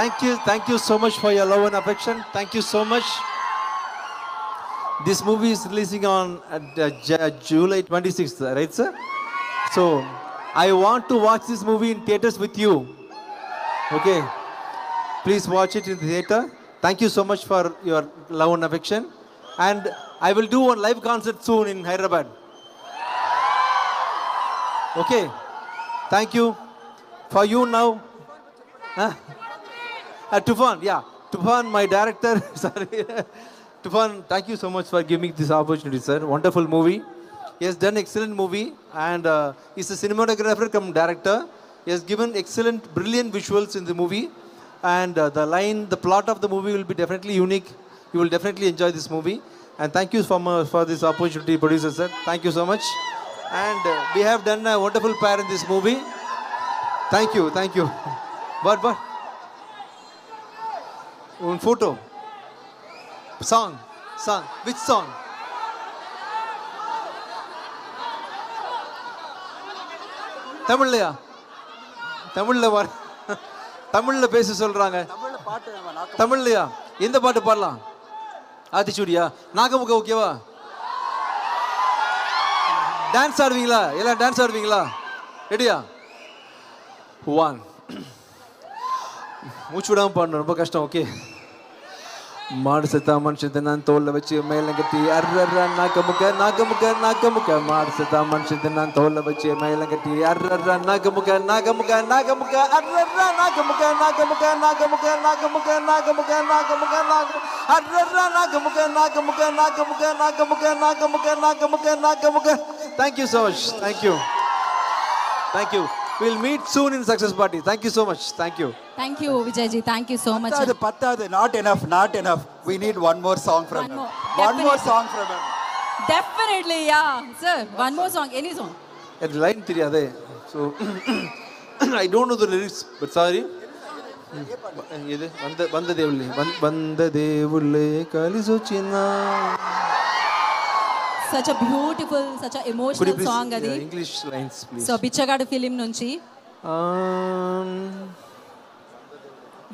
Thank you so much for your love and affection. Thank you so much. This movie is releasing on July 26th, right, sir? So I want to watch this movie in theaters with you. Okay, please watch it in the theater. Thank you so much for your love and affection. And I will do one live concert soon in Hyderabad. Okay, thank you. For you now, Tufan, yeah, Tufan, my director. Sorry, Tufan, thank you so much for giving me this opportunity, sir. Wonderful movie. He has done excellent movie, and he's a cinematographer come director. He has given excellent, brilliant visuals in the movie, and the plot of the movie will be definitely unique. You will definitely enjoy this movie. And thank you for this opportunity, producer sir. Thank you so much. And we have done a wonderful pair in this movie. Thank you, thank you. What? Un photo. Song. Which song? தமிழ்லையா? தமிழ்ல பேச சொல்றாங்க. தமிழ்லையா? எந்த பாட்டு பாடலாம்? ஆத்திச்சூடியா? நாகமுக ஓகேவா? Dance ஆடுவீங்களா? எல்லாம் dance ஆடுவீங்களா? ரெடியா? 1 மூச்சு விடாம பாடணும், ரொம்ப கஷ்டம். ஓகே. மாடு செத்தா மனுஷன் தின்னான் தோல்ல வச்சு மேல கட்டி அர்ரர்ரா நாகமுக மாடு செத்தா மனுஷன் தின்னான் தோல்ல வச்சு மேல கட்டி அர்ரர்ரா நாகமுக அர்ரர்ரா நாகமுக அர்ரர்ரா நாகமுக. Thank you so much. Thank you. We'll meet soon in success party. Thank you so much. Thank you. Thank you, Vijayji. Thank you so much. Pattadu, not enough. We need one more song from him. One more song from him. Definitely, yeah. Sir, one more song. Any song. That line theriyade. So I don't know the lyrics, but sorry. Idu vanda devulle kalisochina. Such a beautiful, such a emotional song adi. English lines, please. So Bichagadu film నుంచి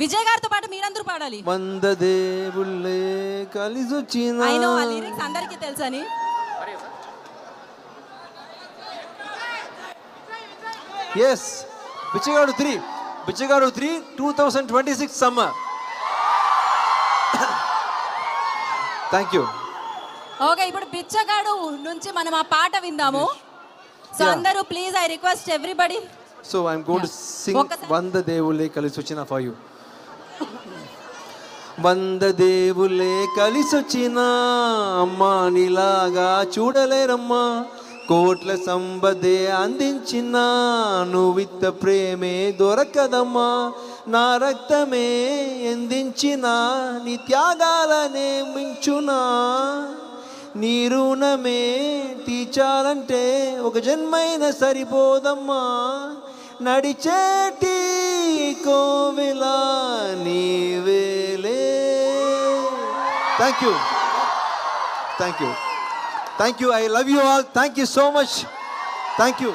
విజయ్ గారితో పాటు మీరందరూ పాడాలి. వంద దేవుళ్ళే కలిసొచ్చిన. I know ఆ lyrics అందరికీ తెలుసని. Yes, Bichagadu 3 2026 summer. Thank you. Okay, ఇప్పుడు బిచ్చగాడు నుంచి మనం ఆ పాట విందాము. సో అందరూ please, I request everybody. So I'm going to sing వంద దేవుళ్ళే కలిసొచ్చిన for you. వంద దేవుళ్ళే కలిసొచ్చిన అమ్మా నీలాగా చూడలేరమ్మా, కోట్ల సంపదే అందించిన నువ్విత్త ప్రేమే దొరకదమ్మా, నా రక్తమే ఎందించిన నీ త్యాగాలనే మించునా, నీ రుణమే తీర్చాలంటే ఒక జన్మైన సరిపోదమ్మా, నడిచేటి కోవెల నీవేలే. Thank you. I love you all. Thank you so much. Thank you.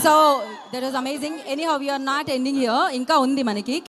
So that was amazing. Anyhow, we are not ending here. ఇంకా ఉంది మనకి.